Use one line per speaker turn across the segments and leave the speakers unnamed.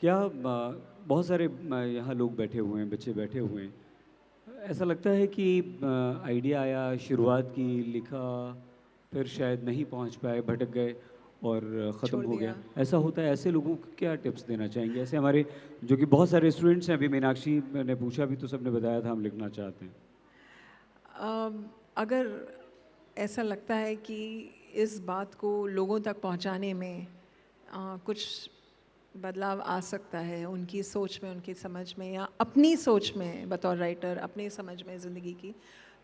क्या बहुत सारे यहाँ लोग बैठे हुए हैं, बच्चे बैठे हुए हैं। ऐसा लगता है कि आइडिया आया, शुरुआत की, लिखा, फिर शायद नहीं पहुँच पाए, भटक गए और ख़त्म
छोड़
हो गया।
दिया।
ऐसा होता है, ऐसे लोगों को क्या टिप्स देना चाहेंगे? ऐसे हमारे जो कि बहुत सारे स्टूडेंट्स हैं, अभी मीनाक्षी ने पूछा भी तो सबने बताया था हम लिखना चाहते हैं।
अगर ऐसा लगता है कि इस बात को लोगों तक पहुंचाने में कुछ बदलाव आ सकता है उनकी सोच में, उनकी समझ में, या अपनी सोच में बतौर राइटर, अपनी समझ में ज़िंदगी की,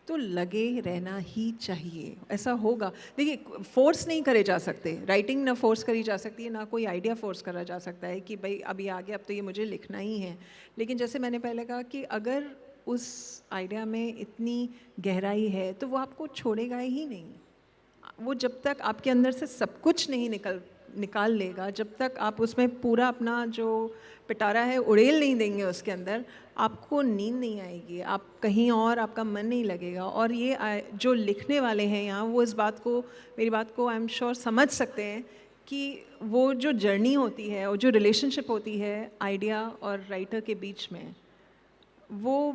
तो लगे रहना ही चाहिए। ऐसा होगा। देखिए, फोर्स नहीं करे जा सकते, राइटिंग ना फोर्स करी जा सकती है, ना कोई आइडिया फोर्स करा जा सकता है कि भाई अभी आ गया, अब तो ये मुझे लिखना ही है। लेकिन जैसे मैंने पहले कहा कि अगर उस आइडिया में इतनी गहराई है तो वो आपको छोड़ेगा ही नहीं। वो जब तक आपके अंदर से सब कुछ नहीं निकाल लेगा, जब तक आप उसमें पूरा अपना जो पिटारा है उड़ेल नहीं देंगे उसके अंदर, आपको नींद नहीं आएगी, आप कहीं और आपका मन नहीं लगेगा। और ये जो लिखने वाले हैं यहाँ, वो इस बात को, मेरी बात को आई एम श्योर समझ सकते हैं कि वो जो जर्नी होती है और जो रिलेशनशिप होती है आइडिया और राइटर के बीच में, वो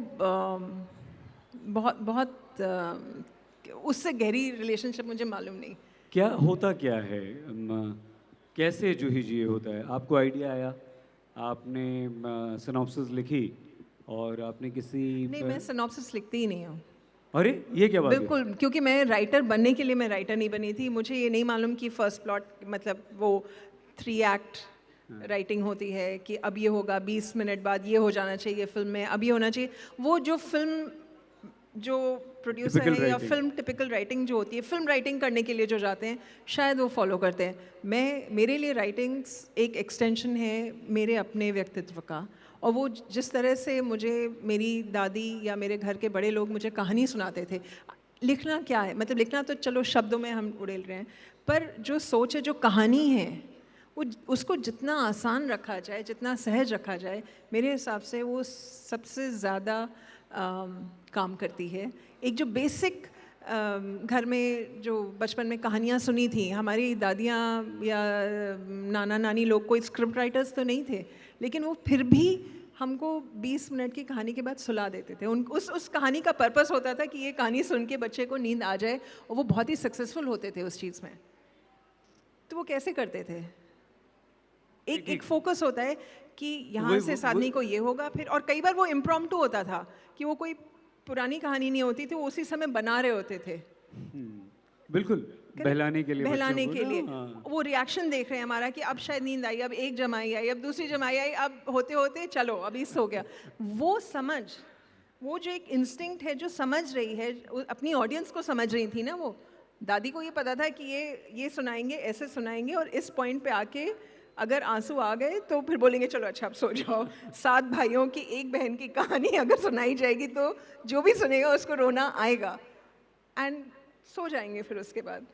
बहुत बहुत उससे गहरी रिलेशनशिप मुझे मालूम नहीं।
क्या होता क्या है? कैसे जूही जी ये होता है? आपको आइडिया आया, आपने सिनॉप्सिस लिखी और आपने किसी
नहीं, मैं सिनॉप्सिस लिखती ही नहीं हूँ।
अरे! ये क्या बात है?
बिल्कुल, क्योंकि मैं राइटर बनने के लिए मैं राइटर नहीं बनी थी। मुझे ये नहीं मालूम कि फर्स्ट प्लॉट मतलब वो 3 एक्ट राइटिंग होती है कि अब ये होगा, 20 मिनट बाद ये हो जाना चाहिए फ़िल्म में, अब ये होना चाहिए। वो जो फ़िल्म जो प्रोड्यूसर
टिपिकल
है या
राइटिंग।
फिल्म टिपिकल राइटिंग जो होती है, फिल्म राइटिंग करने के लिए जो जाते हैं, शायद वो फॉलो करते हैं। मेरे लिए राइटिंग्स एक एक्सटेंशन है मेरे अपने व्यक्तित्व का। और वो जिस तरह से मुझे मेरी दादी या मेरे घर के बड़े लोग मुझे कहानी सुनाते थे, लिखना क्या है, मतलब लिखना तो चलो शब्दों में हम उड़ेल रहे हैं, पर जो सोच है, जो कहानी है, वो उसको जितना आसान रखा जाए, जितना सहज रखा जाए, मेरे हिसाब से वो सबसे ज़्यादा काम करती है। एक जो बेसिक घर में जो बचपन में कहानियाँ सुनी थी, हमारी दादियाँ या नाना नानी लोग कोई स्क्रिप्ट राइटर्स तो नहीं थे, लेकिन वो फिर भी हमको 20 मिनट की कहानी के बाद सुला देते थे। उस कहानी का पर्पस होता था कि ये कहानी सुन के बच्चे को नींद आ जाए, और वो बहुत ही सक्सेसफुल होते थे उस चीज़ में। तो वो कैसे करते थे? एक एक फोकस होता है कि यहाँ
वही
से
वो
साधनी को ये होगा, फिर और कई बार वो इम्प्रॉम्प्टू होता था कि वो कोई पुरानी कहानी नहीं होती थी, वो उसी समय बना रहे होते थे।
बिल्कुल,
करेक्ट,
बहलाने के लिए बच्चों
बहलाने
को
के
ना,
लिए।
हाँ।
वो रिएक्शन देख रहे हैं हमारा कि अब शायद नींद आई, अब एक जमाई आई, अब दूसरी जमाई आई, अब होते होते चलो अभी सो गया। वो समझ, वो जो एक इंस्टिंक्ट है जो समझ रही है, अपनी ऑडियंस को समझ रही थी ना वो। दादी को ये पता था कि ये सुनाएंगे, ऐसे सुनाएंगे, और इस पॉइंट पे आके अगर आंसू आ गए तो फिर बोलेंगे चलो अच्छा अब सो जाओ। 7 भाइयों की एक बहन की कहानी अगर सुनाई जाएगी तो जो भी सुनेगा उसको रोना आएगा, एंड सो जाएंगे फिर उसके बाद।